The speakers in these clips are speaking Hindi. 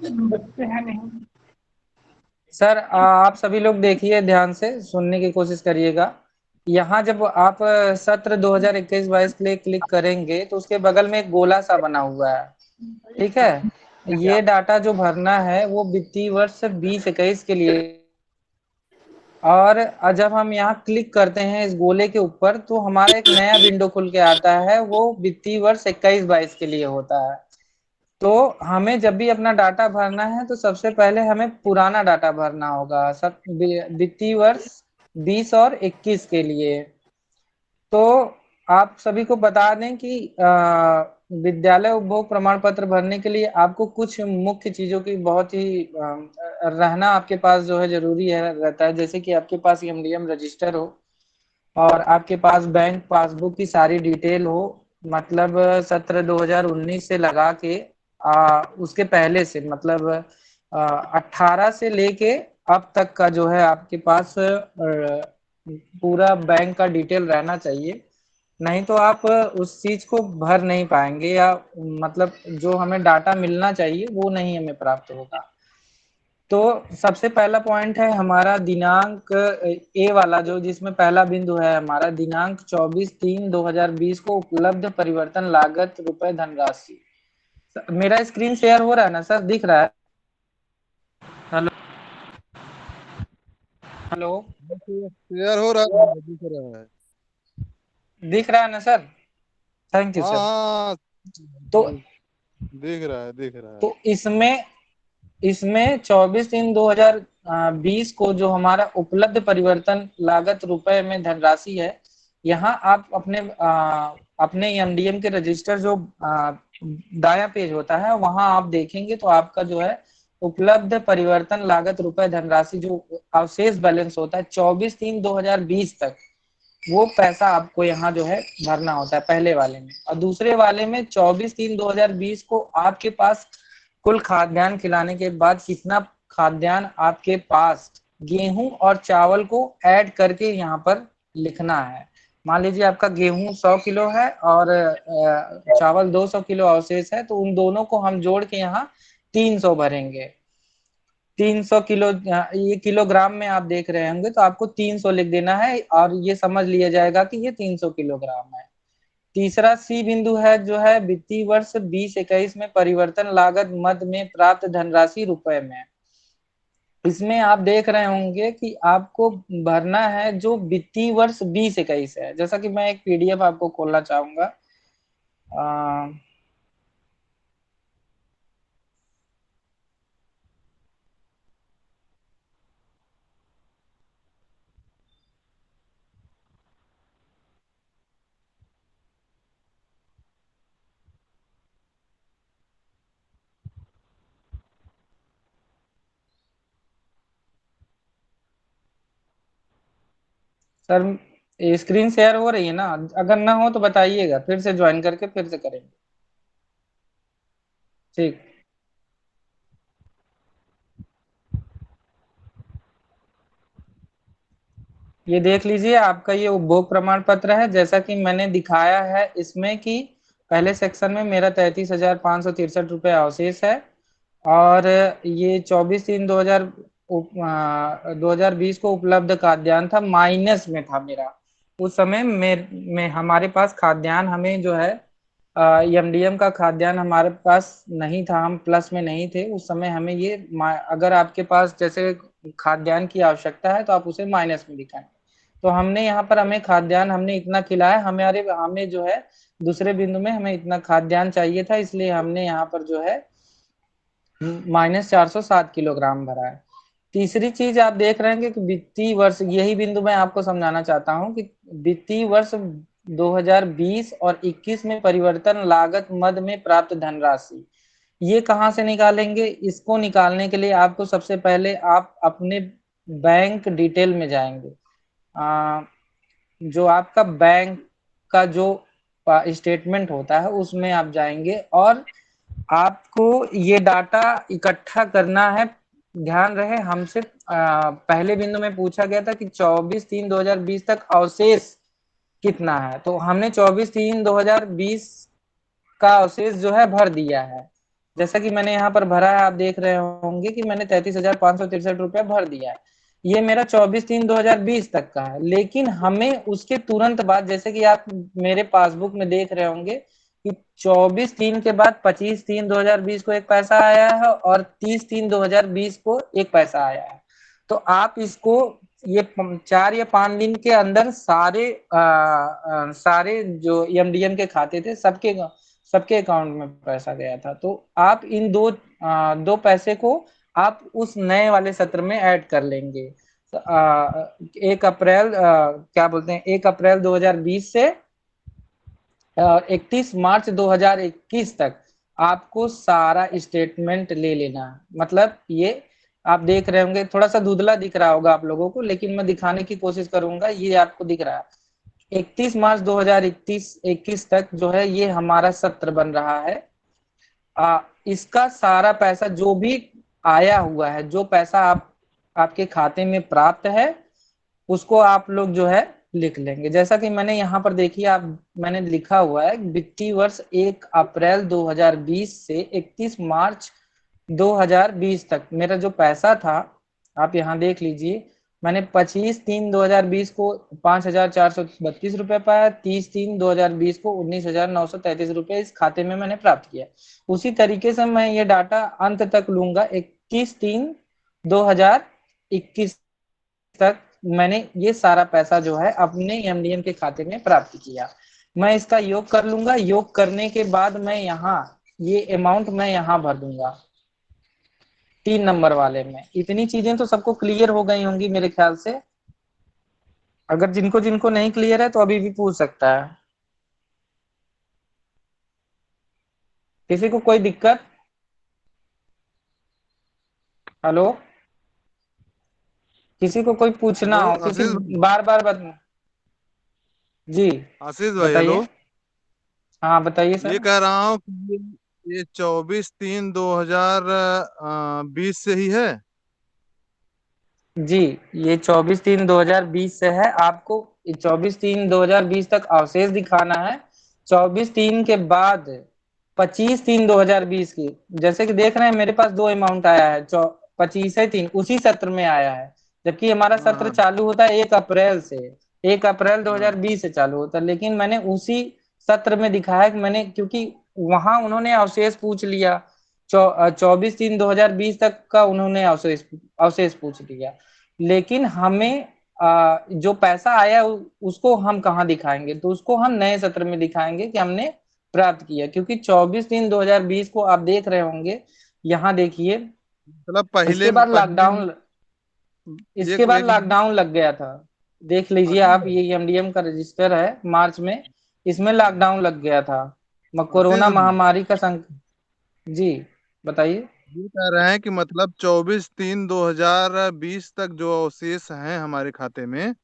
बच्चे हैं नहीं। सर आप सभी लोग देखिए, ध्यान से सुनने की कोशिश करिएगा। यहाँ जब आप सत्र 2021-22 के लिए क्लिक करेंगे तो उसके बगल में एक गोला सा बना हुआ है। ठीक है, ये डाटा जो भरना है वो वित्तीय वर्ष 2021 के लिए। और जब हम यहाँ क्लिक करते हैं इस गोले के ऊपर तो हमारा एक नया विंडो खुल के आता है, वो वित्तीय वर्ष 21-22 के लिए होता है। तो हमें जब भी अपना डाटा भरना है तो सबसे पहले हमें पुराना डाटा भरना होगा, सब वित्तीय वर्ष 20 और 21 के लिए। तो आप सभी को बता दें कि विद्यालय उपभोग प्रमाण पत्र भरने के लिए आपको कुछ मुख्य चीजों की बहुत ही रहना आपके पास जो है जरूरी है रहता है, जैसे कि आपके पास एमडीएम रजिस्टर हो और आपके पास बैंक पासबुक की सारी डिटेल हो। मतलब सत्र 2019 से लगा के उसके पहले से, मतलब 18 से लेके अब तक का जो है आपके पास पूरा बैंक का डिटेल रहना चाहिए। नहीं तो आप उस चीज को भर नहीं पाएंगे, या मतलब जो हमें डाटा मिलना चाहिए वो नहीं हमें प्राप्त होगा। तो सबसे पहला पॉइंट है हमारा दिनांक, ए वाला जो, जिसमें पहला बिंदु है हमारा दिनांक 24/3/2020 को उपलब्ध परिवर्तन लागत रुपए धनराशि। मेरा स्क्रीन शेयर हो रहा है ना सर, दिख रहा है? Hello hello. शेयर हो रहा है, दिख रहा है। दिख रहा है ना सर? थैंक यू हाँ सर। हाँ, तो दिख रहा है, दिख रहा है। तो इसमें इसमें 24/3/2020 को जो हमारा उपलब्ध परिवर्तन लागत रुपए में धनराशि है, यहाँ आप अपने एमडीएम के रजिस्टर जो दाया पेज होता है वहां आप देखेंगे तो आपका जो है उपलब्ध परिवर्तन लागत रुपए धनराशि जो अवशेष बैलेंस होता है 24/3/2020 तक, वो पैसा आपको यहाँ जो है भरना होता है पहले वाले में। और दूसरे वाले में 24/3/2020 को आपके पास कुल खाद्यान्न खिलाने के बाद कितना खाद्यान्न आपके पास गेहूं और चावल को ऐड करके यहाँ पर लिखना है। मान लीजिए आपका गेहूं 100 किलो है और चावल 200 किलो अवशेष है, तो उन दोनों को हम जोड़ के यहाँ 300 भरेंगे। 300 किलो, ये किलोग्राम में आप देख रहे होंगे तो आपको 300 लिख देना है और ये समझ लिया जाएगा कि ये 300 किलोग्राम है। तीसरा सी बिंदु है जो है वित्तीय वर्ष 2021 में परिवर्तन लागत मद में प्राप्त धनराशि रुपए में। इसमें आप देख रहे होंगे कि आपको भरना है जो वित्तीय वर्ष 2021 है। जैसा कि मैं एक पीडीएफ आपको खोलना चाहूंगा। सर स्क्रीन शेयर हो रही है ना? अगर ना हो तो बताइएगा, फिर से ज्वाइन करके फिर से करेंगे। ठीक, ये देख लीजिए आपका ये उपभोग प्रमाण पत्र है। जैसा कि मैंने दिखाया है इसमें कि पहले सेक्शन में मेरा 33,563 रुपये अवशेष है और ये 24/3/2000 2020 को उपलब्ध खाद्यान्न था, माइनस में था मेरा। उस समय में हमारे पास खाद्यान्न हमें जो है एमडीएम का खाद्यान्न हमारे पास नहीं था, हम प्लस में नहीं थे उस समय। हमें ये अगर आपके पास जैसे खाद्यान्न की आवश्यकता है तो आप उसे माइनस में दिखाएं। तो हमने यहाँ पर हमें खाद्यान्न हमने इतना खिलाया, हमारे हमें जो है दूसरे बिंदु में हमें इतना खाद्यान्न चाहिए था, इसलिए हमने यहाँ पर जो है -407 किलोग्राम भरा है। तीसरी चीज आप देख रहे हैं कि वित्तीय वर्ष, यही बिंदु मैं आपको समझाना चाहता हूं कि वित्तीय वर्ष 2020 और 21 में परिवर्तन लागत मद में प्राप्त धनराशि ये कहाँ से निकालेंगे? इसको निकालने के लिए आपको सबसे पहले आप अपने बैंक डिटेल में जाएंगे। जो आपका बैंक का जो स्टेटमेंट होता है उसमें आप जाएंगे और आपको ये डाटा इकट्ठा करना है। ध्यान रहे हमसे पहले बिंदु में पूछा गया था कि 24/3/2020 तक अवशेष कितना है, तो हमने 24/3/2020 का अवशेष जो है भर दिया है। जैसा कि मैंने यहाँ पर भरा है, आप देख रहे होंगे कि मैंने 33,563 रुपया भर दिया है। ये मेरा 24/3/2020 तक का है। लेकिन हमें उसके तुरंत बाद, जैसे कि आप मेरे पासबुक में देख रहे होंगे कि 24/3 के बाद 25/3/2020 को एक पैसा आया है और 30/3/2020 को एक पैसा आया है। तो आप इसको ये 4 या 5 दिन के अंदर सारे जो एमडीएम के खाते थे सबके सबके अकाउंट में पैसा गया था। तो आप इन दो पैसे को आप उस नए वाले सत्र में ऐड कर लेंगे। 1 अप्रैल क्या बोलते हैं, 1 अप्रैल 2020 से 31 मार्च 2021 तक आपको सारा स्टेटमेंट ले लेना है। मतलब ये आप देख रहे होंगे, थोड़ा सा धुंधला दिख रहा होगा आप लोगों को, लेकिन मैं दिखाने की कोशिश करूंगा। ये आपको दिख रहा है 31 मार्च 2021 तक जो है ये हमारा सत्र बन रहा है। इसका सारा पैसा जो भी आया हुआ है, जो पैसा आपके खाते में प्राप्त है, उसको आप लोग जो है लिख लेंगे। जैसा कि मैंने यहाँ पर देखिए, आप मैंने लिखा हुआ है वित्तीय वर्ष 1 अप्रैल 2020 से 31 मार्च 2020 तक मेरा जो पैसा था, आप यहाँ देख लीजिए। मैंने 25/3/2020 को 5,432 रुपये पाया, 30/3/2020 को 19,933 रुपये इस खाते में मैंने प्राप्त किया। उसी तरीके से मैं ये डाटा अंत तक लूंगा, 31/3/2021 तक मैंने ये सारा पैसा जो है अपने एमडीएम के खाते में प्राप्त किया। मैं इसका योग कर लूंगा, योग करने के बाद मैं यहाँ ये अमाउंट मैं यहाँ भर दूंगा 3 नंबर वाले में। इतनी चीजें तो सबको क्लियर हो गई होंगी मेरे ख्याल से। अगर जिनको जिनको नहीं क्लियर है तो अभी भी पूछ सकता है। किसी को कोई दिक्कत? हेलो, किसी को कोई पूछना हेलो हो, क्योंकि आशीष भाई। बार बार जी आशीष भाई हेलो। बताइए। हाँ बताइए ये सर। कह रहा हूँ कि ये 24/3/2020 से ही है। जी, ये 24/3/2020 से है। आपको 24/3/2020 तक अवशेष दिखाना है। 24/3 के बाद 25/3/2020 की, जैसे कि देख रहे हैं मेरे पास दो अमाउंट आया है, 25/3 उसी सत्र में आया है। जबकि हमारा हाँ सत्र हाँ चालू होता है 1 अप्रैल से, 1 अप्रैल दो हाँ। हजार बीस से चालू होता है। लेकिन मैंने उसी सत्र में दिखाया कि मैंने, क्योंकि वहां उन्होंने अवशेष पूछ लिया। 24/3/2020 तक का उन्होंने अवशेष अवशेष पूछ लिया। लेकिन हमें जो पैसा आया उसको हम कहाँ दिखाएंगे? तो उसको हम नए सत्र में दिखाएंगे कि हमने प्राप्त किया। क्योंकि 24/3/2020 को आप देख रहे होंगे, यहाँ देखिए। मतलब पहले इसके बाद पहले लॉकडाउन इसके एक बाद एक लॉकडाउन लग गया था। देख लीजिए आशीष आप, भाई। ये एमडीएम का रजिस्टर है मार्च में, इसमें हाँ, लॉकडाउन लग गया था। आशीष कोरोना भाई महामारी का जी बताइए। ये कह रहे हैं कि मतलब 24/3/2020 तक जो अवशेष हैं हमारे खाते में,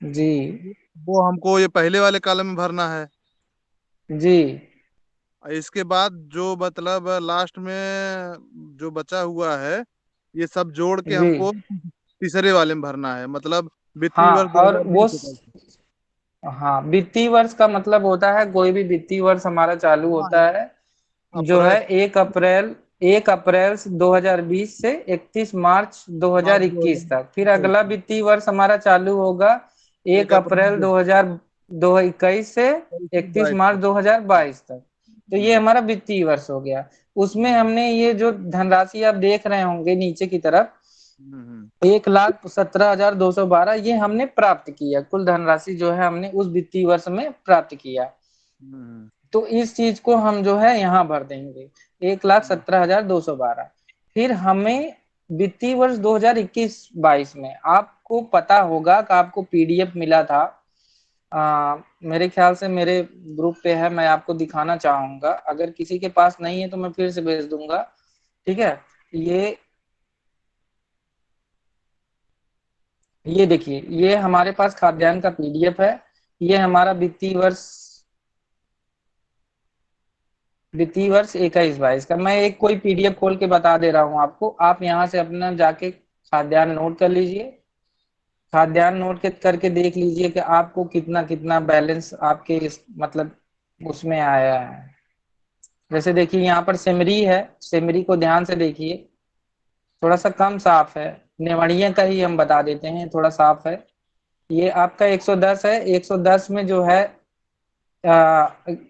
जी वो हमको ये पहले वाले कॉलम में भरना है। जी और इसके बाद जो मतलब लास्ट में जो बचा हुआ है, ये सब जोड़ के जी हमको तीसरे वाले में भरना है। मतलब वित्तीय हाँ। वर्ष और वो 2020। हाँ, वित्तीय वर्ष का मतलब होता है, कोई भी वित्तीय वर्ष हमारा चालू हाँ, होता है जो है अप्रैल 1 अप्रैल 2020 से 31 मार्च मार्च 2021 तक। फिर 2021 अगला वित्तीय वर्ष हमारा चालू होगा एक एक अप्रैल अप्रैल 2021 से 31 2022 मार्च तक। 2022 तक। तो ये हम्म हमारा वित्तीय वर्ष हो गया। उसमें हम्म हमने ये जो धनराशि आप देख रहे होंगे नीचे की तरफ, हम्म 1,17,212, ये हमने प्राप्त किया। कुल धनराशि जो है हमने उस वित्तीय वर्ष में प्राप्त किया। हम्म तो इस चीज को हम जो है यहाँ भर देंगे, 1,17,212। फिर हमें वित्तीय वर्ष 2021-22 में, आपको पता होगा कि आपको पीडीएफ मिला था। मेरे ख्याल से मेरे ग्रुप पे है, मैं आपको दिखाना चाहूंगा। अगर किसी के पास नहीं है तो मैं फिर से भेज दूंगा। ठीक है। ये ये देखिए, ये हमारे पास खाद्यान्न का पीडीएफ है। ये हमारा वित्तीय वर्ष 21-22 का मैं एक कोई पीडीएफ खोल के बता दे रहा हूँ आपको। आप यहाँ से अपना जाके खाद्यान्न नोट कर लीजिए। खाद्यान्न नोट के करके देख लीजिए कि आपको कितना कितना बैलेंस आपके मतलब उसमें आया है। जैसे देखिए यहाँ पर सिमरी है, सिमरी को ध्यान से देखिए, थोड़ा सा कम साफ है। नेवड़िया का ही हम बता देते हैं, थोड़ा साफ है। ये आपका 110 है, 110 में जो है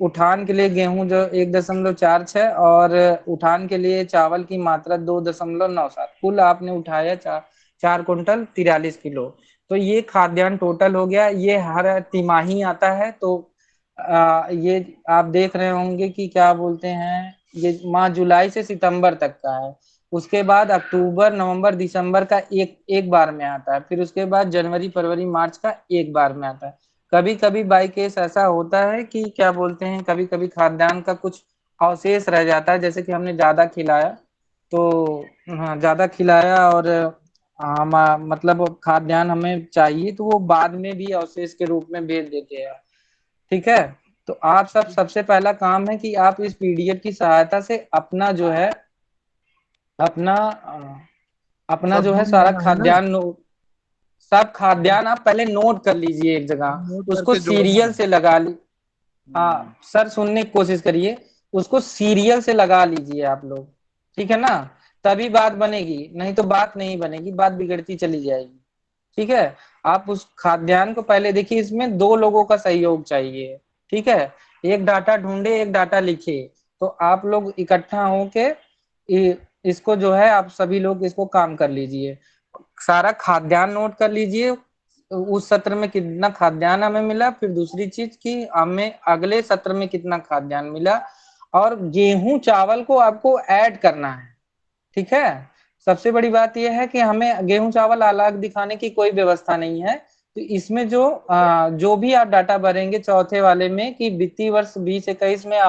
उठान के लिए गेहूं जो 1.46 और उठान के लिए चावल की मात्रा 2.97, कुल आपने उठाया 4 कुंटल 43 किलो। तो ये खाद्यान्न टोटल हो गया। ये हर तिमाही आता है, तो ये आप देख रहे होंगे कि क्या बोलते हैं, ये माह जुलाई से सितंबर तक का है। उसके बाद अक्टूबर नवंबर दिसंबर का एक एक बार में आता है, फिर उसके बाद जनवरी फरवरी मार्च का एक बार में आता है। कभी कभी बाई केस ऐसा होता है कि क्या बोलते हैं, कभी कभी खाद्यान्न का कुछ अवशेष रह जाता है, जैसे कि हमने ज्यादा खिलाया, तो हाँ ज्यादा खिलाया और हम मतलब खाद्यान्न हमें चाहिए, तो वो बाद में भी अवशेष के रूप में भेज देते हैं। ठीक है। तो आप सबसे पहला काम है कि आप इस पीडीएफ की सहायता से अपना जो है, अपना अपना सब जो है नोट सारा करना है ना? खाद्यान्न, सब खाद्यान्न आप पहले नोट कर लीजिए एक नोट जगह, उसको करके जोड़ना सीरियल है। से लगा ली। हम्म। हाँ सर, सुनने की कोशिश करिए, उसको सीरियल से लगा लीजिए आप लोग। ठीक है ना? तभी बात बनेगी, नहीं तो बात नहीं बनेगी, बात बिगड़ती चली जाएगी। ठीक है। आप उस खाद्यान्न को पहले देखिए, इसमें दो लोगों का सहयोग चाहिए। ठीक है। एक डाटा ढूंढे, एक डाटा लिखे। तो आप लोग इकट्ठा होके इसको जो है, आप सभी लोग इसको काम कर लीजिए। सारा खाद्यान्न नोट कर लीजिए, उस सत्र में कितना खाद्यान्न हमें मिला, फिर दूसरी चीज की हमें अगले सत्र में कितना खाद्यान्न मिला, और गेहूं चावल को आपको ऐड करना है। ठीक है। सबसे बड़ी बात यह है कि हमें गेहूं चावल अलग दिखाने की कोई व्यवस्था नहीं है। तो इसमें जो भी आप डाटा भरेंगे चौथे वाले में, कि वित्तीय वर्ष 2021 में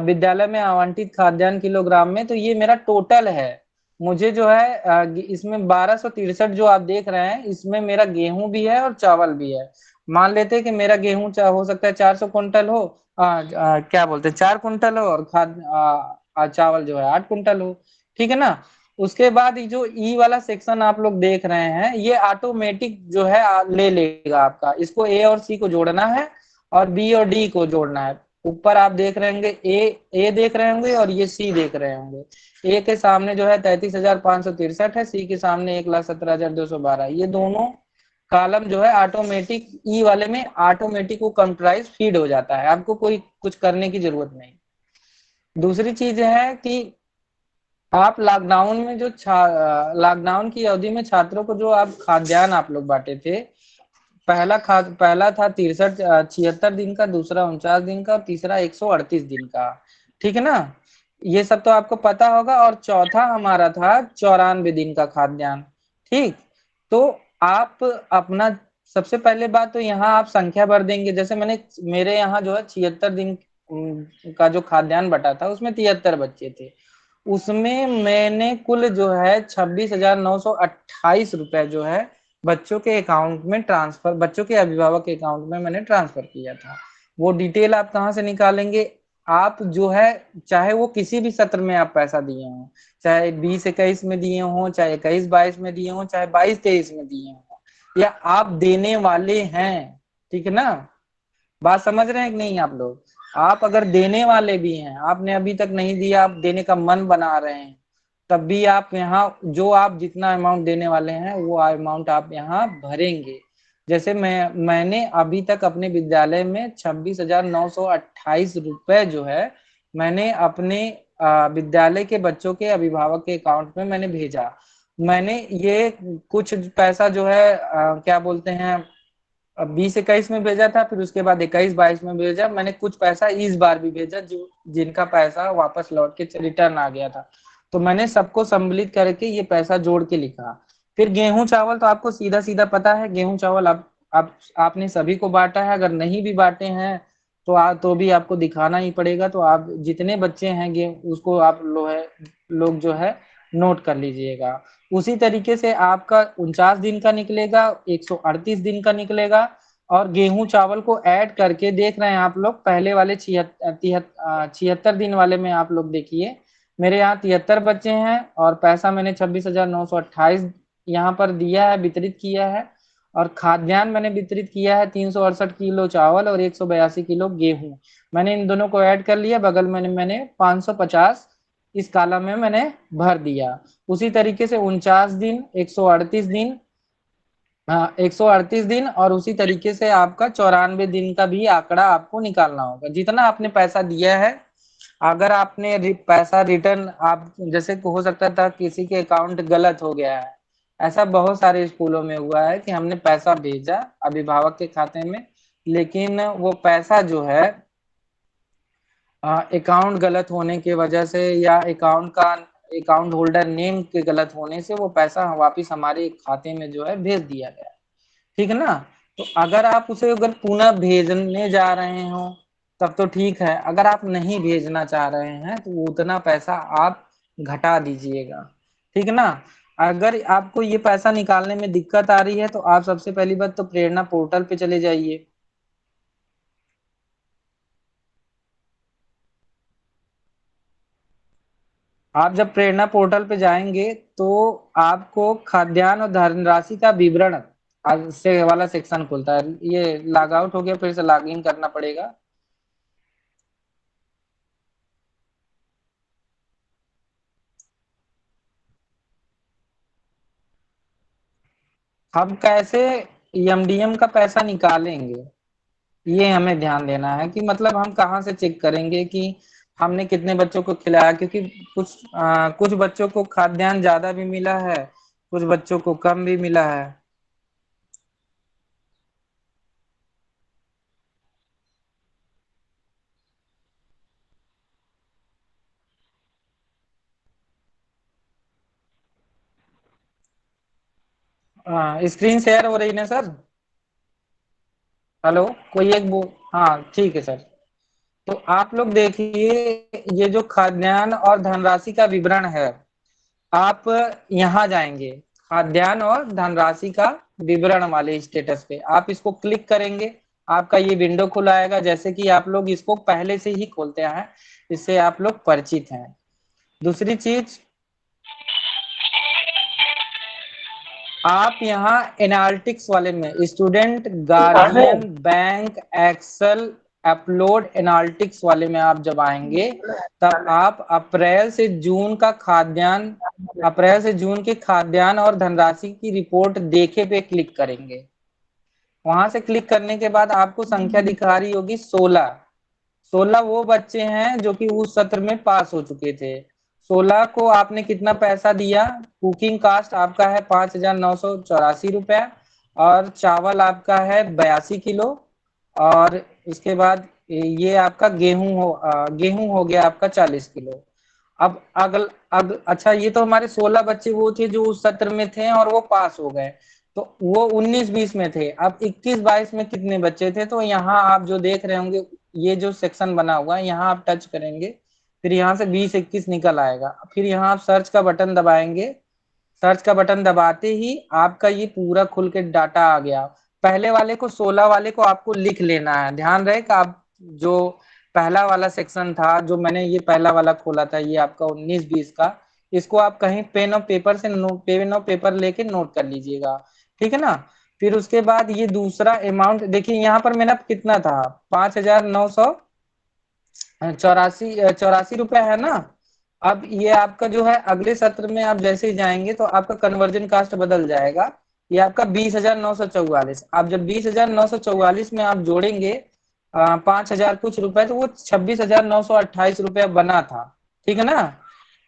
विद्यालय में आवंटित खाद्यान्न किलोग्राम में, तो ये मेरा टोटल है। मुझे जो है इसमें 1263 जो आप देख रहे हैं, इसमें मेरा गेहूं भी है और चावल भी है। मान लेते हैं कि मेरा गेहूं हो सकता है 400 कुंटल हो, क्या बोलते हैं 4 कुंटल हो, और चावल जो है 8 कुंटल हो। ठीक है ना? उसके बाद ये जो ई वाला सेक्शन आप लोग देख रहे हैं, ये ऑटोमेटिक जो है ले लेगा आपका, इसको ए और सी को जोड़ना है, और बी और डी को जोड़ना है। ऊपर आप देख रहे होंगे ए देख रहे होंगे, और ये सी देख रहे होंगे। ए के सामने जो है 33,563 है, सी के सामने 1,17,212। ये दोनों कॉलम जो है ऑटोमेटिक, ई वाले में ऑटोमेटिक वो कंप्यूटराइज फीड हो जाता है, आपको कोई कुछ करने की जरूरत नहीं। दूसरी चीज है कि आप लॉकडाउन में जो लॉकडाउन की अवधि में छात्रों को जो आप खाद्यान्न आप लोग बांटे थे, पहला था 63 76 दिन का, दूसरा 49 दिन का, और तीसरा 138 दिन का। ठीक है ना? ये सब तो आपको पता होगा। और चौथा हमारा था 94 दिन का खाद्यान्न। ठीक। तो आप अपना, सबसे पहले बात तो यहाँ आप संख्या भर देंगे। जैसे मेरे यहाँ जो है 76 दिन का जो खाद्यान्न बटा था, उसमें 73 बच्चे थे। उसमें मैंने कुल जो है 26,928 रुपए जो है बच्चों के अकाउंट में ट्रांसफर, बच्चों के अभिभावक के अकाउंट में मैंने ट्रांसफर किया था। वो डिटेल आप कहाँ से निकालेंगे? आप जो है, चाहे वो किसी भी सत्र में आप पैसा दिए हों, चाहे 20-21 में दिए हों, चाहे 21-22 में दिए हों, चाहे 22-23 में दिए हों, या आप देने वाले हैं। ठीक है ना? बात समझ रहे हैं कि नहीं आप लोग? आप अगर देने वाले भी हैं, आपने अभी तक नहीं दिया, आप देने का मन बना रहे हैं, तब भी आप यहाँ जो आप जितना अमाउंट देने वाले हैं, वो अमाउंट आप यहाँ भरेंगे। जैसे मैंने अभी तक अपने विद्यालय में 26,928 रुपए जो है, मैंने अपने विद्यालय के बच्चों के अभिभावक के अकाउंट में मैंने भेजा। मैंने ये कुछ पैसा जो है क्या बोलते हैं, अब 20-21 में भेजा था, फिर उसके बाद 21-22 में भेजा। मैंने कुछ पैसा इस बार भी भेजा, जो जिनका पैसा वापस लौट के रिटर्न आ गया था। तो मैंने सबको सम्मिलित करके ये पैसा जोड़ के लिखा। फिर गेहूं चावल तो आपको सीधा सीधा पता है, गेहूं चावल आपने सभी को बांटा है। अगर नहीं भी बांटे हैं तो भी आपको दिखाना ही पड़ेगा। तो आप जितने बच्चे हैं गेहूं, उसको आप लोग जो है नोट कर लीजिएगा। उसी तरीके से आपका 49 दिन का निकलेगा, 138 दिन का निकलेगा। और गेहूं चावल को ऐड करके देख रहे हैं आप लोग, पहले वाले 76 दिन वाले में आप लोग देखिए, मेरे यहाँ 73 बच्चे हैं, और पैसा मैंने 26,928 यहाँ पर दिया है, वितरित किया है। और खाद्यान्न मैंने वितरित किया है 368 किलो चावल और 182 किलो गेहूं। मैंने इन दोनों को ऐड कर लिया, बगल में मैंने 550 इस कॉलम में मैंने भर दिया। उसी तरीके से 49 दिन, 138 दिन, हाँ 138 दिन, और उसी तरीके से आपका 94 दिन का भी आंकड़ा आपको निकालना होगा जितना आपने पैसा दिया है। अगर आपने पैसा रिटर्न आप जैसे हो सकता था किसी के अकाउंट गलत हो गया है, ऐसा बहुत सारे स्कूलों में हुआ है कि हमने पैसा भेजा अभिभावक के खाते में, लेकिन वो पैसा जो है अकाउंट गलत होने की वजह से या अकाउंट होल्डर नेम के गलत होने से वो पैसा वापिस हमारे खाते में जो है भेज दिया गया। ठीक है ना। तो अगर आप उसे अगर पुनः भेजने जा रहे हो तब तो ठीक है, अगर आप नहीं भेजना चाह रहे हैं तो उतना पैसा आप घटा दीजिएगा। ठीक है ना। अगर आपको ये पैसा निकालने में दिक्कत आ रही है तो आप सबसे पहली बात तो प्रेरणा पोर्टल पे चले जाइए। आप जब प्रेरणा पोर्टल पे जाएंगे तो आपको खाद्यान्न और धनराशि का विवरण आज से वाला सेक्शन खुलता है। ये लॉग आउट हो गया, फिर से लॉग इन करना पड़ेगा। हम कैसे एमडीएम का पैसा निकालेंगे, ये हमें ध्यान देना है कि मतलब हम कहाँ से चेक करेंगे कि हमने कितने बच्चों को खिलाया, क्योंकि कुछ बच्चों को खाद्यान्न ज्यादा भी मिला है, कुछ बच्चों को कम भी मिला है। स्क्रीन शेयर हो रही ना सर? हेलो, कोई एक वो, हाँ ठीक है सर। तो आप लोग देखिए, ये जो खाद्यान्न और धनराशि का विवरण है, आप यहाँ जाएंगे खाद्यान्न और धनराशि का विवरण वाले स्टेटस पे, आप इसको क्लिक करेंगे, आपका ये विंडो खुला आएगा। जैसे कि आप लोग इसको पहले से ही खोलते हैं, इससे आप लोग परिचित हैं। दूसरी चीज, आप यहाँ एनालिटिक्स वाले में student guardian bank excel upload analytics वाले में आप जब आएंगे, तब आप अप्रैल से जून के खाद्यान्न और धनराशि की रिपोर्ट देखे पे क्लिक करेंगे। वहां से क्लिक करने के बाद आपको संख्या दिखा रही होगी 16। 16 वो बच्चे हैं जो कि उस सत्र में पास हो चुके थे। 16 को आपने कितना पैसा दिया? कुकिंग कास्ट आपका है 5,984 रुपया, और चावल आपका है 82 किलो, और इसके बाद ये आपका गेहूं हो गया आपका 40 किलो। अब अच्छा, ये तो हमारे 16 बच्चे वो थे जो उस सत्र में थे और वो पास हो गए। तो वो 19-20 में थे। अब 21-22 में कितने बच्चे थे? तो यहाँ आप जो देख रहे होंगे, ये जो सेक्शन बना हुआ है यहाँ आप टच करेंगे, फिर यहाँ से 20-21 निकल आएगा, फिर यहाँ आप सर्च का बटन दबाएंगे। सर्च का बटन दबाते ही आपका ये पूरा खुल के डाटा आ गया। पहले वाले को 16 वाले को आपको लिख लेना है। ध्यान रहे कि आप जो पहला वाला सेक्शन था, जो मैंने ये पहला वाला खोला था, ये आपका 19-20 का, इसको आप कहीं पेन और पेपर लेके नोट कर लीजिएगा। ठीक है ना। फिर उसके बाद ये दूसरा अमाउंट देखिए, यहाँ पर मेरा कितना था? 5,984 रुपया है ना। अब ये आपका जो है अगले सत्र में आप जैसे ही जाएंगे तो आपका कन्वर्जन कास्ट बदल जाएगा। ये आपका 20,944। आप जब 20,944 में आप जोड़ेंगे 5,000 कुछ रुपए, तो वो 26,928 रुपया बना था। ठीक है ना।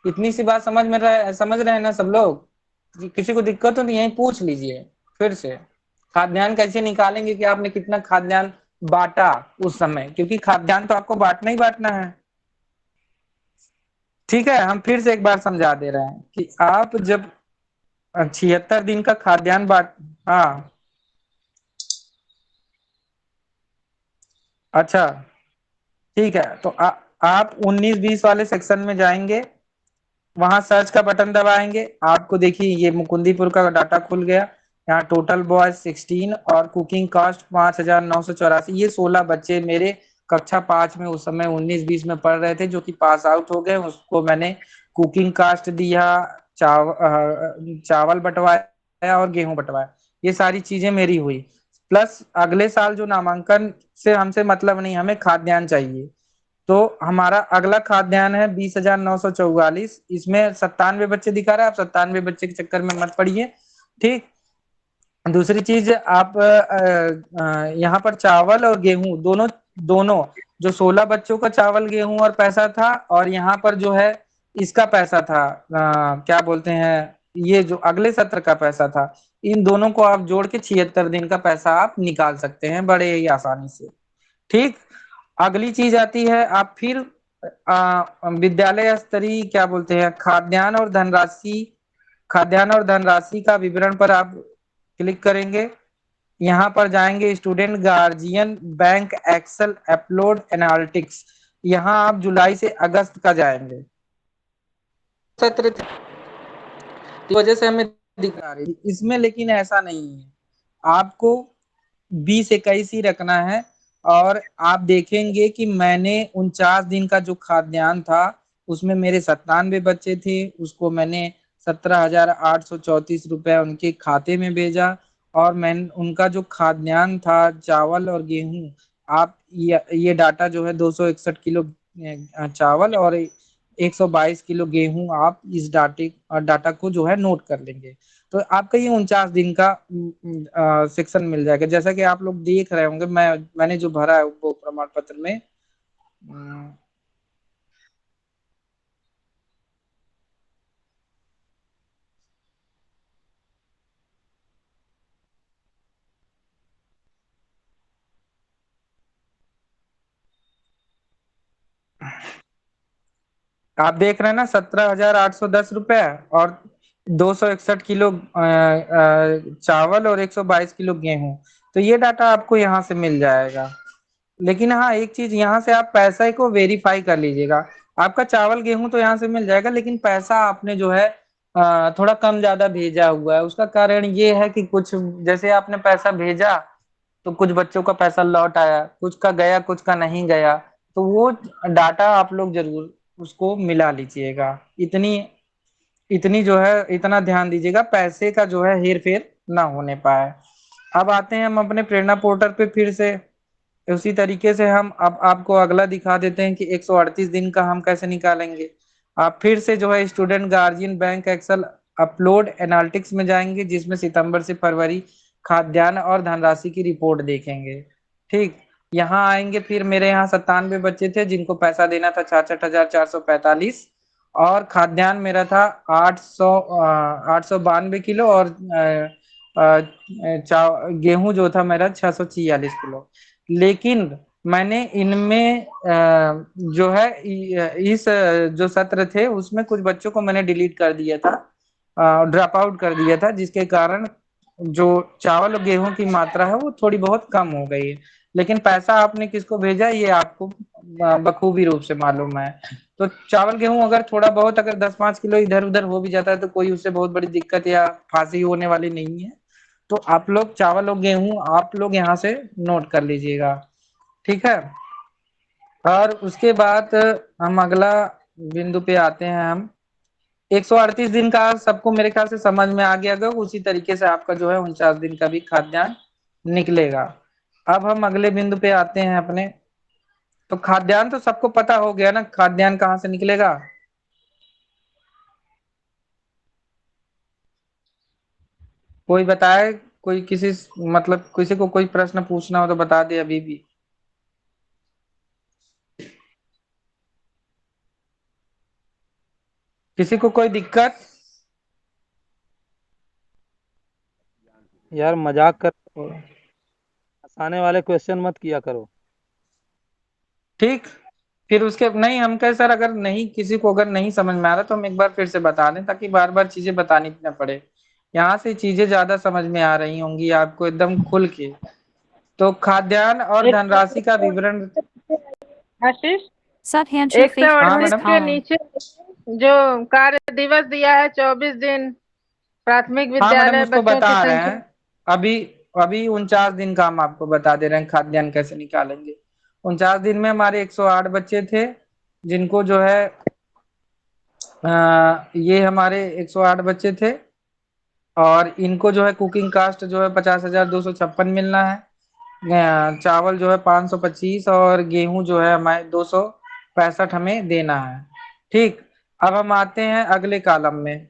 इतनी सी बात समझ रहे हैं ना सब लोग? किसी को दिक्कत हो तो यही पूछ लीजिए फिर से। खाद्यान्न कैसे निकालेंगे कि आपने कितना खाद्यान्न बांटा उस समय, क्योंकि खाद्यान्न तो आपको बांटना ही बांटना है। ठीक है, हम फिर से एक बार समझा दे रहे हैं कि आप जब 76 दिन का खाद्यान्न बांट, हाँ अच्छा ठीक है। तो आप 19-20 वाले सेक्शन में जाएंगे, वहां सर्च का बटन दबाएंगे, आपको देखिए ये मुकुंदीपुर का डाटा खुल गया। यहाँ टोटल बॉयज 16 और कुकिंग कास्ट 5,984। ये 16 बच्चे मेरे कक्षा 5 में उस समय 19-20 में पढ़ रहे थे जो कि पास आउट हो गए। उसको मैंने कुकिंग कास्ट दिया, चावल बंटवाया और गेहूं बंटवाया। ये सारी चीजें मेरी हुई। प्लस अगले साल जो नामांकन से हमसे मतलब नहीं, हमें खाद्यान्न चाहिए। तो हमारा अगला खाद्यान्न है 20,944। इसमें 97 बच्चे दिखा रहा है, आप 97 बच्चे के चक्कर में मत पड़िए। ठीक। दूसरी चीज, आप यहाँ पर चावल और गेहूं दोनों दोनों, जो 16 बच्चों का चावल गेहूं और पैसा था, और यहाँ पर जो है इसका पैसा था, क्या बोलते हैं, ये जो अगले सत्र का पैसा था, इन दोनों को आप जोड़ के 76 दिन का पैसा आप निकाल सकते हैं बड़े ही आसानी से। ठीक। अगली चीज आती है, आप फिर विद्यालय स्तरीय क्या बोलते हैं, खाद्यान्न और धनराशि का विवरण पर आप क्लिक करेंगे। यहाँ पर जाएंगे student guardian bank excel upload analytics. यहाँ आप जुलाई से अगस्त का जाएंगे सत्र की वजह से हमें दिखा रही इसमें, लेकिन ऐसा नहीं है। आपको 20-21 ही रखना है। और आप देखेंगे कि मैंने 49 दिन का जो खाद्यान्न था, उसमें मेरे 97 बच्चे थे, उसको मैंने 17,834 उनके खाते में भेजा। और मैंने उनका जो खाद्यान्न था चावल और गेहूं, आप ये डाटा जो है 261 किलो चावल और 122 किलो गेहूं, आप इस डाटा को जो है नोट कर लेंगे। तो आपका ये 49 दिन का सेक्शन मिल जाएगा। जैसा कि आप लोग देख रहे होंगे, मैंने जो भरा है वो प्रमाण पत्र में। अम, आप देख रहे हैं ना, 17,810 रुपए और 261 किलो चावल और 122 किलो गेहूं। तो ये डाटा आपको यहाँ से मिल जाएगा। लेकिन हाँ, एक चीज यहाँ से आप पैसा को वेरीफाई कर लीजिएगा। आपका चावल गेहूं तो यहाँ से मिल जाएगा, लेकिन पैसा आपने जो है थोड़ा कम ज्यादा भेजा हुआ है। उसका कारण ये है कि कुछ, जैसे आपने पैसा भेजा तो कुछ बच्चों का पैसा लौट आया, कुछ का गया, कुछ का नहीं गया। तो वो डाटा आप लोग जरूर उसको मिला लीजिएगा। इतनी इतनी जो है, इतना ध्यान दीजिएगा पैसे का जो है हेर फेर ना होने पाए। अब आते हैं हम अपने प्रेरणा पोर्टल पे फिर से। उसी तरीके से हम अब आपको अगला दिखा देते हैं कि 138 दिन का हम कैसे निकालेंगे। आप फिर से जो है student guardian bank excel upload analytics में जाएंगे, जिसमें सितंबर से फरवरी खाद्यान्न और धनराशि की रिपोर्ट देखेंगे। ठीक। यहाँ आएंगे, फिर मेरे यहाँ 97 बच्चे थे जिनको पैसा देना था 66,445, और खाद्यान्न मेरा था 892 किलो, और गेहूं जो था मेरा 646 किलो। लेकिन मैंने इनमें जो है इस जो सत्र थे उसमें कुछ बच्चों को मैंने डिलीट कर दिया था, ड्रॉप आउट कर दिया था, जिसके कारण जो चावल और गेहूं की मात्रा है वो थोड़ी बहुत कम हो गई है। लेकिन पैसा आपने किसको भेजा ये आपको बखूबी रूप से मालूम है। तो चावल गेहूं अगर थोड़ा बहुत, अगर 10-5 किलो इधर उधर हो भी जाता है तो कोई उससे बहुत बड़ी दिक्कत या फांसी होने वाली नहीं है। तो आप लोग चावल और गेहूं आप लोग यहाँ से नोट कर लीजिएगा। ठीक है। और उसके बाद हम अगला बिंदु पे आते हैं। हम 138 दिन का सबको मेरे ख्याल से समझ में आ गया होगा, उसी तरीके से आपका जो है 49 दिन का भी खाद्यान्न निकलेगा। अब हम अगले बिंदु पे आते हैं अपने। तो खाद्यान्न तो सबको पता हो गया ना, खाद्यान्न कहाँ से निकलेगा। कोई बताए, कोई किसी, मतलब किसी को कोई प्रश्न पूछना हो तो बता दे अभी भी। किसी को कोई दिक्कत। यार मजाक कर, हंसाने वाले क्वेश्चन मत किया करो। ठीक। फिर उसके नहीं, हम कहे सर अगर नहीं, किसी को अगर नहीं समझ में आ रहा तो हम एक बार फिर से बता दें, ताकि बार बार चीजें बतानी न पड़े। यहाँ से चीजें ज्यादा समझ में आ रही होंगी आपको एकदम खुल के। तो खाद्यान्न और एक धनराशि का विवरण। आशीष, Subhanchu Facebook हाँ एक this मैडम। के column. नीचे जो कार्य दिवस दिया है 24 दिन, प्राथमिक हाँ मैडम, विद्यालय उसको बच्चों की बता रहे संख्या। हैं। अभी अभी 49 दिन का हम आपको बता दे रहे हैं खाद्यान्न कैसे निकालेंगे। 49 दिन में हमारे 108 बच्चे थे, जिनको जो है ये हमारे 108 बच्चे थे। और इनको जो है कुकिंग कास्ट जो है 50,256 मिलना है। चावल जो है 525 और गेहूं जो है हमारे 265 हमें देना है। ठीक, अब हम आते हैं अगले कॉलम में।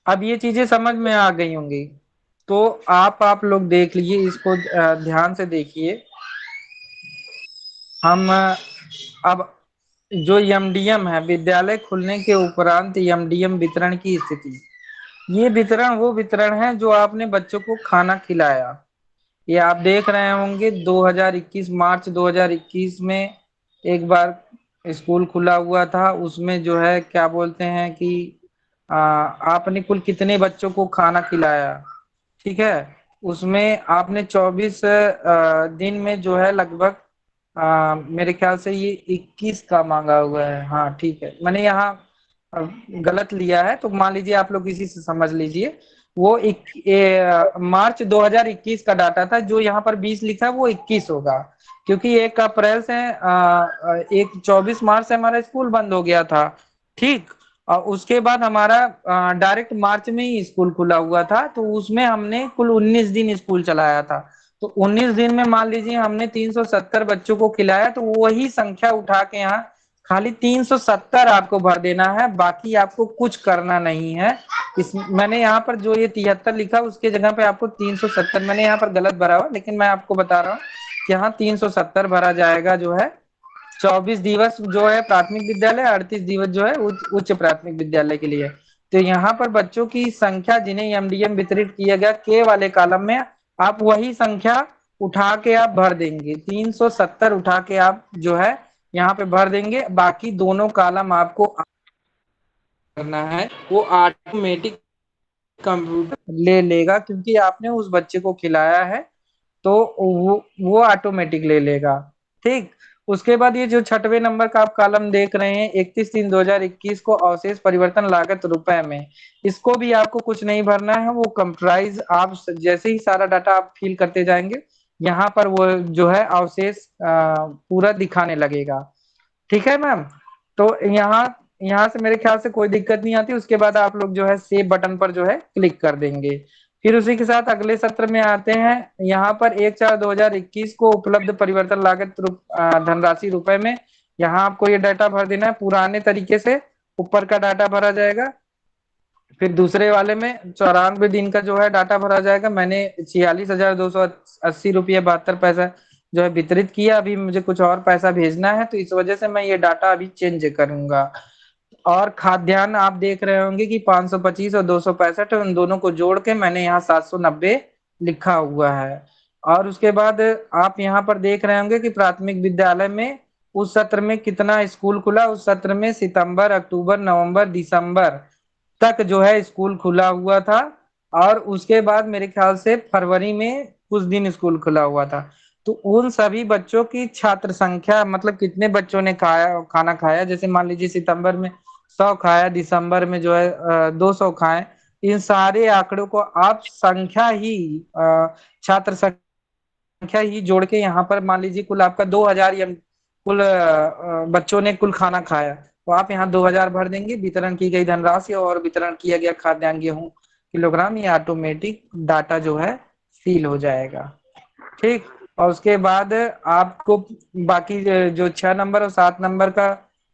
अब ये चीजें समझ में आ गई होंगी, तो आप लोग देख लीजिए इसको, ध्यान से देखिए। हम अब जो एमडीएम है, विद्यालय खुलने के उपरांत एमडीएम वितरण की स्थिति, ये वितरण वो वितरण है जो आपने बच्चों को खाना खिलाया। ये आप देख रहे होंगे 2021 मार्च 2021 में एक बार स्कूल खुला हुआ था, उसमें जो है क्या बोलते हैं कि आपने कुल कितने बच्चों को खाना खिलाया। ठीक है, उसमें आपने 24 दिन में जो है लगभग मेरे ख्याल से ये 21 का मांगा हुआ है। हाँ ठीक है, मैंने यहाँ गलत लिया है, तो मान लीजिए आप लोग इसी से समझ लीजिए। वो मार्च 2021 का डाटा था, जो यहाँ पर 20 लिखा है वो 21 होगा, क्योंकि 1 अप्रैल से 24 मार्च से हमारा स्कूल बंद हो गया था। ठीक, और उसके बाद हमारा डायरेक्ट मार्च में ही स्कूल खुला हुआ था, तो उसमें हमने कुल 19 दिन स्कूल चलाया था। तो 19 दिन में मान लीजिए हमने 370 बच्चों को खिलाया, तो वही संख्या उठा के यहाँ खाली 370 आपको भर देना है, बाकी आपको कुछ करना नहीं है। इस मैंने यहाँ पर जो ये 73 लिखा उसके जगह पे आपको 370, मैंने यहाँ पर गलत भरा हुआ, लेकिन मैं आपको बता रहा हूँ कि यहाँ 370 भरा जाएगा जो है। 24 दिवस जो है प्राथमिक विद्यालय, 38 दिवस जो है उच्च प्राथमिक विद्यालय के लिए। तो यहाँ पर बच्चों की संख्या जिन्हें एमडीएम वितरित किया गया के वाले कॉलम में, आप वही संख्या उठा के आप भर देंगे, 370 उठा के आप जो है यहाँ पे भर देंगे। बाकी दोनों कॉलम आपको करना है, वो ऑटोमेटिक कंप्यूटर ले लेगा, क्योंकि आपने उस बच्चे को खिलाया है, तो वो ऑटोमेटिक ले लेगा। ठीक, उसके बाद ये जो 6वें नंबर का आप कॉलम देख रहे हैं 31/3/2021 को अवशेष परिवर्तन लागत रुपए में, इसको भी आपको कुछ नहीं भरना है, वो कंप्यूटराइज आप जैसे ही सारा डाटा आप फिल करते जाएंगे, यहाँ पर वो जो है अवशेष पूरा दिखाने लगेगा। ठीक है मैम, तो यहाँ यहाँ से मेरे ख्याल से कोई दिक्कत नहीं आती। उसके बाद आप लोग जो है सेव बटन पर जो है क्लिक कर देंगे। फिर उसी के साथ अगले सत्र में आते हैं। यहाँ पर 1/4/2021 को उपलब्ध परिवर्तन लागत धनराशि रुपए में, यहाँ आपको ये डाटा भर देना है पुराने तरीके से, ऊपर का डाटा भरा जाएगा। फिर दूसरे वाले में 94 दिन का जो है डाटा भरा जाएगा। मैंने 46,280 रुपये 72 पैसा जो है वितरित किया। अभी मुझे कुछ और पैसा भेजना है, तो इस वजह से मैं ये डाटा अभी चेंज करूंगा। और खाद्यान्न आप देख रहे होंगे कि 525 और 265 है, उन दोनों को जोड़ के मैंने यहाँ 790 लिखा हुआ है। और उसके बाद आप यहाँ पर देख रहे होंगे कि प्राथमिक विद्यालय में उस सत्र में कितना स्कूल खुला, उस सत्र में सितंबर, अक्टूबर, नवंबर, दिसंबर तक जो है स्कूल खुला हुआ था। और उसके बाद मेरे ख्याल से फरवरी में कुछ दिन स्कूल खुला हुआ था। तो उन सभी बच्चों की छात्र संख्या, मतलब कितने बच्चों ने खाना खाया, जैसे मान लीजिए सितंबर में 100 खाया, दिसंबर में जो है 200 खाए, इन सारे आंकड़ों को आप संख्या ही छात्र संख्या ही जोड़ के यहाँ पर मान लीजिए कुल आपका 2000 या कुल बच्चों ने कुल खाना खाया, तो आप यहाँ 2000 भर देंगे। वितरण की गई धनराशि और वितरण किया गया खाद्यान्न गेहूं किलोग्राम, ये ऑटोमेटिक डाटा जो है सील हो जाएगा। ठीक, और उसके बाद आपको बाकी जो 6 नंबर और 7 नंबर का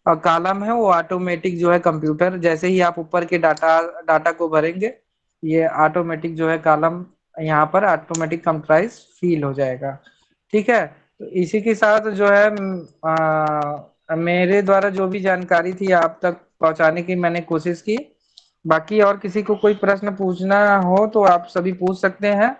कॉलम है, वो ऑटोमेटिक जो है कंप्यूटर जैसे ही आप ऊपर के डाटा को भरेंगे, ये ऑटोमेटिक जो है कॉलम यहाँ पर ऑटोमेटिक कंप्यूटराइज फील हो जाएगा। ठीक है, तो इसी के साथ जो है मेरे द्वारा जो भी जानकारी थी आप तक पहुंचाने की मैंने कोशिश की। बाकी और किसी को कोई प्रश्न पूछना हो तो आप सभी पूछ सकते हैं।